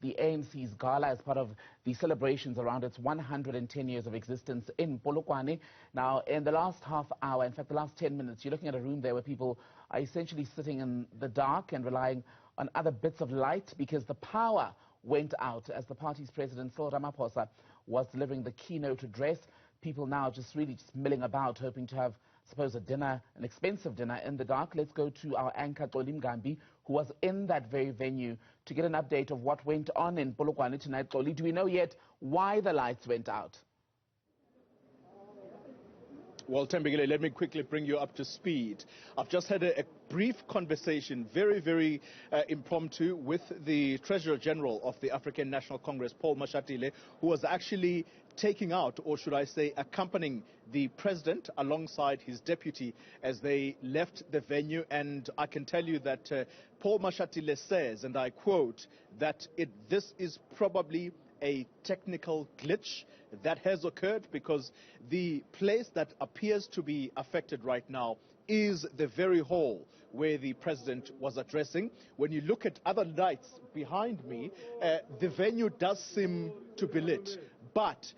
the ANC's gala as part of the celebrations around its 110 years of existence in Polokwane. Now, in the last half hour, in fact, the last 10 minutes, you're looking at a room there where people are essentially sitting in the dark and relying on other bits of light because the power went out as the party's president, Cyril Ramaphosa, was delivering the keynote address. People now just really milling about, hoping to have, I suppose, a dinner, an expensive dinner in the dark. Let's go to our anchor, Xoli Mngambi, who was in that very venue to get an update of what went on in Polokwane tonight. Xoli, do we know yet why the lights went out? Well, Tembegile, let me quickly bring you up to speed. I've just had a brief conversation, very impromptu, with the Treasurer General of the African National Congress, Paul Mashatile, who was actually taking out, or should I say, accompanying the president alongside his deputy as they left the venue. And I can tell you that Paul Mashatile says, and I quote, that this is probably a technical glitch that has occurred because the place that appears to be affected right now is the very hall where the president was addressing. When you look at other lights behind me, the venue does seem to be lit, but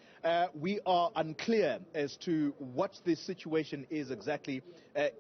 we are unclear as to what the situation is exactly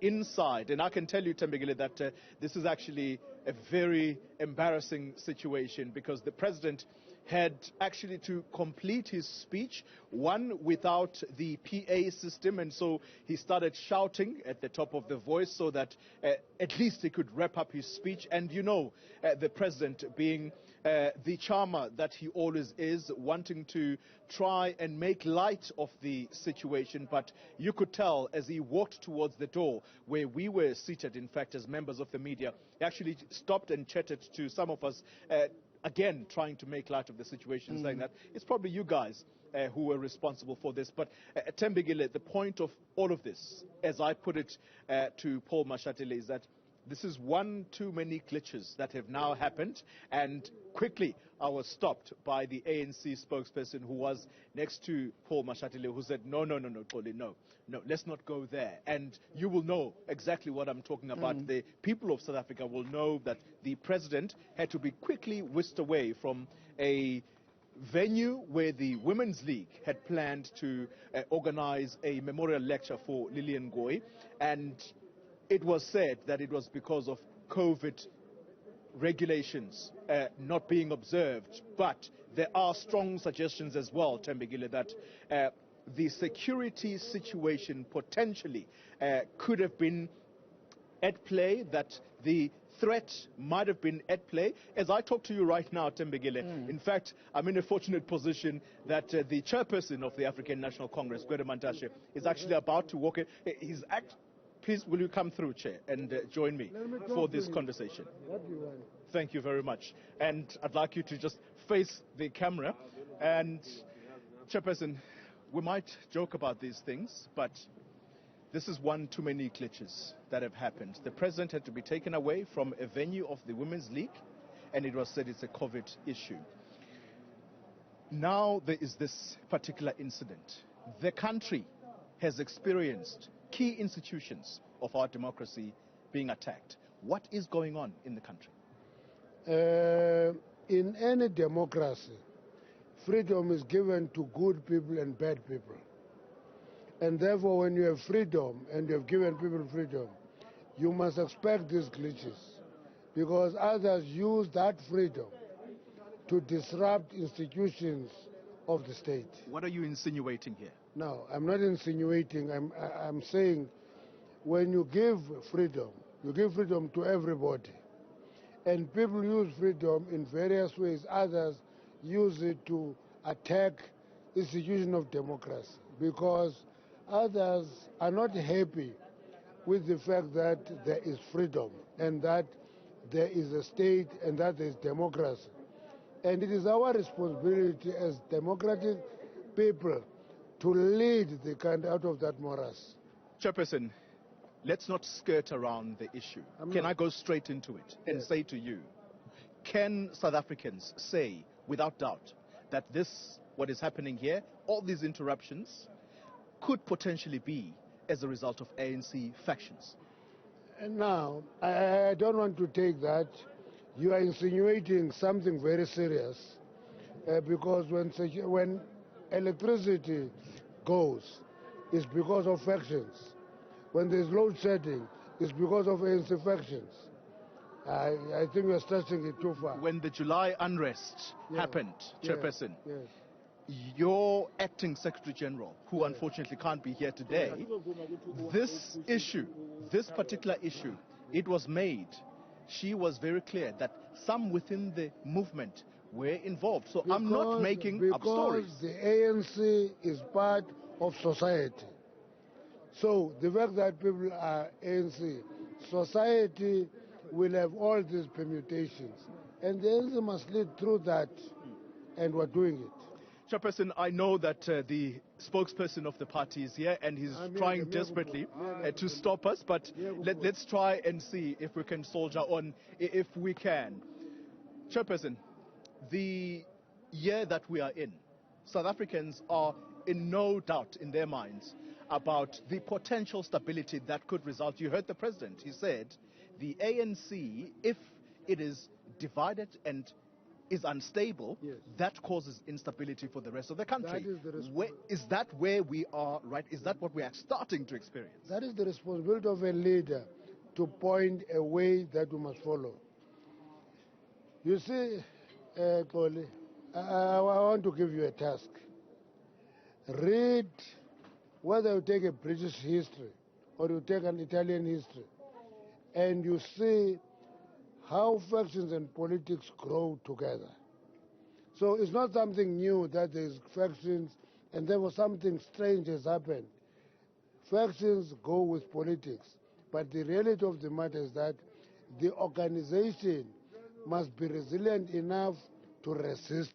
inside. And I can tell you, Tembegile, that this is actually a very embarrassing situation because the president had actually to complete his speech, one without the PA system, and so he started shouting at the top of the voice so that at least he could wrap up his speech. And you know, the president being the charmer that he always is, wanting to try and make light of the situation, but you could tell as he walked towards the door where we were seated, in fact, as members of the media, he actually stopped and chatted to some of us, again, trying to make light of the situation, saying that it's probably you guys who were responsible for this. But Tembegile, the point of all of this, as I put it to Paul Mashatile, is that this is one too many glitches that have now happened. And quickly, I was stopped by the ANC spokesperson who was next to Paul Mashatile, who said, no, Xoli, no, let's not go there. And you will know exactly what I'm talking about. The people of South Africa will know that the president had to be quickly whisked away from a venue where the Women's League had planned to organize a memorial lecture for Lillian Ngoyi. And it was said that it was because of COVID regulations not being observed. But there are strong suggestions as well, Tembegile, that the security situation potentially could have been at play, that the threat might have been at play. As I talk to you right now, Tembegile, in fact, I'm in a fortunate position that the chairperson of the African National Congress, Gwede Mantashe, is actually about to walk in. Please, will you come through, Chair, and join me for this conversation? What do you want? Thank you very much. And I'd like you to just face the camera. And, Chairperson, we might joke about these things, but this is one too many glitches that have happened. The president had to be taken away from a venue of the Women's League, and it was said it's a COVID issue. Now there is this particular incident. The country has experienced key institutions of our democracy being attacked. What is going on in the country? In any democracy, freedom is given to good people and bad people. And therefore, when you have freedom and you have given people freedom, you must expect these glitches, because others use that freedom to disrupt institutions of the state. What are you insinuating here? No, I'm not insinuating. I'm saying when you give freedom to everybody. And people use freedom in various ways. Others use it to attack institutions of democracy because others are not happy with the fact that there is freedom and that there is a state and that there is democracy. And it is our responsibility as democratic people to lead the country out of that morass. Chairperson, let's not skirt around the issue. Can I go straight into it and say to you, can South Africans say without doubt that this, what is happening here, all these interruptions, could potentially be as a result of ANC factions? Now, I don't want to take that you are insinuating something very serious because when electricity goes, it's because of factions. When there's load shedding, it's because of ANC factions. I think we're stretching it too far. When the July unrest happened, Chairperson, Yes. your acting Secretary General, who unfortunately can't be here today, this issue, this particular issue, it was made. She was very clear that some within the movement were involved. So I'm not making up stories. Because the ANC is part of society. So the fact that people are ANC, society will have all these permutations. And the ANC must lead through that, and we're doing it. Chairperson, I know that the spokesperson of the party is here and he's trying desperately to stop us, but let's try and see if we can soldier on, if we can. Chairperson, the year that we are in, South Africans are in no doubt in their minds about the potential stability that could result. You heard the President, he said the ANC, if it is divided and is unstable, that causes instability for the rest of the country. Is that where we are, right? Is that what we are starting to experience? That is the responsibility of a leader to point a way that we must follow. You see, Xoli, I want to give you a task. Read, whether you take a British history or you take an Italian history, and you see how factions and politics grow together. So it's not something new that there's factions and there was something strange has happened. Factions go with politics, but the reality of the matter is that the organization must be resilient enough to resist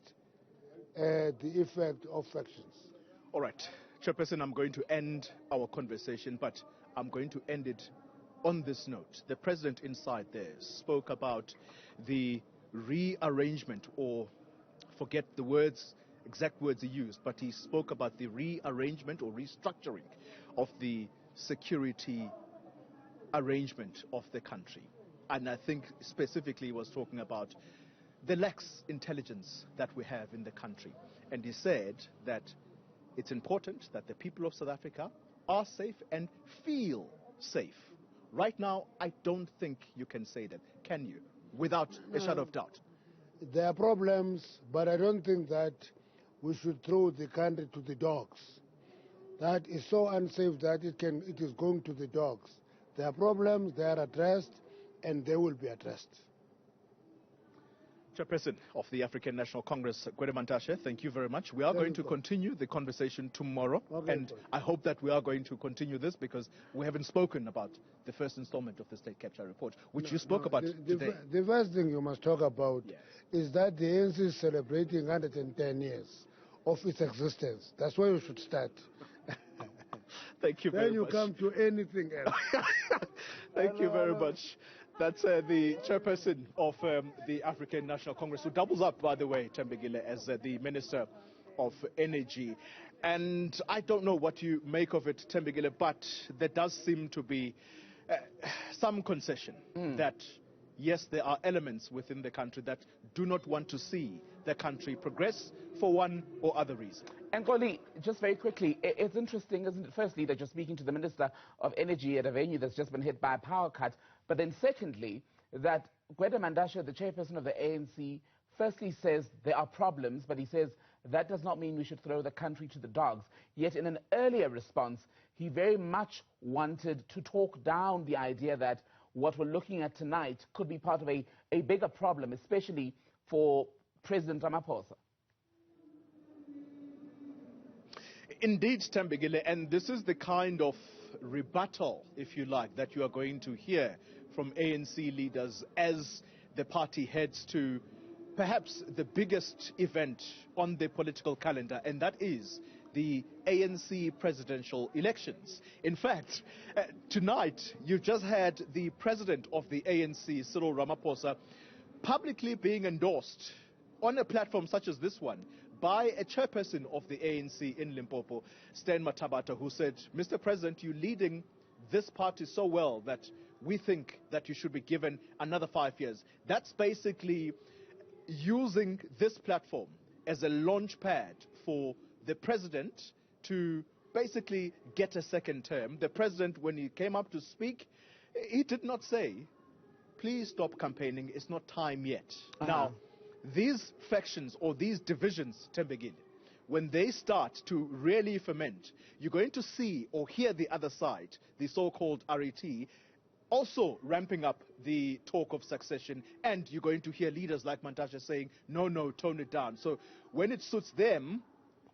the effect of factions. All right, Chairperson, I'm going to end our conversation, but I'm going to end it on this note. The President inside there spoke about the rearrangement, or forget the words, exact words he used, but he spoke about the rearrangement or restructuring of the security arrangement of the country. And I think specifically he was talking about the lax intelligence that we have in the country. And he said that it's important that the people of South Africa are safe and feel safe. Right now, I don't think you can say that, can you? Without a shadow of doubt. There are problems, but I don't think that we should throw the country to the dogs. That is so unsafe that it is going to the dogs. There are problems, they are addressed, and they will be addressed. Chairperson of the African National Congress, Gwede Mantashe, thank you very much. We are going to continue the conversation tomorrow, and I hope that we are going to continue this because we haven't spoken about the first installment of the State Capture Report, which you spoke about today. The first thing you must talk about is that the ANC is celebrating 110 years of its existence. That's where you should start. Thank you very much. Then you come to anything else. Thank you very much. That's the chairperson of the African National Congress, who doubles up, by the way, Thembekile, as the Minister of Energy. And I don't know what you make of it, Thembekile, but there does seem to be some concession that, yes, there are elements within the country that do not want to see the country progress for one or other reason. And Xoli, just very quickly, it's interesting, isn't it, firstly, that you're speaking to the Minister of Energy at a venue that's just been hit by a power cut, but then secondly, that Gwede Mantashe, the chairperson of the ANC, firstly says there are problems, but he says that does not mean we should throw the country to the dogs. Yet in an earlier response, he very much wanted to talk down the idea that what we're looking at tonight could be part of a bigger problem, especially for President Ramaphosa. Indeed, Thembekile, and this is the kind of rebuttal, if you like, that you are going to hear from ANC leaders as the party heads to perhaps the biggest event on the political calendar, and that is the ANC presidential elections. In fact, tonight you just had the president of the ANC, Cyril Ramaphosa, publicly being endorsed on a platform such as this one by a chairperson of the ANC in Limpopo, Stan Mathabata, who said, Mr. President, you're leading this party so well that we think that you should be given another 5 years. That's basically using this platform as a launch pad for the president to basically get a second term. The president, when he came up to speak, he did not say, please stop campaigning, it's not time yet. Now, these factions or these divisions, Tembegile, when they start to really ferment, you're going to see or hear the other side, the so-called RET, also ramping up the talk of succession, and you're going to hear leaders like Mantashe saying, no, no, tone it down. So when it suits them,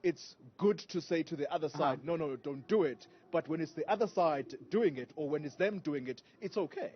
it's good to say to the other side, no, no, don't do it. But when it's the other side doing it, or when it's them doing it, it's okay.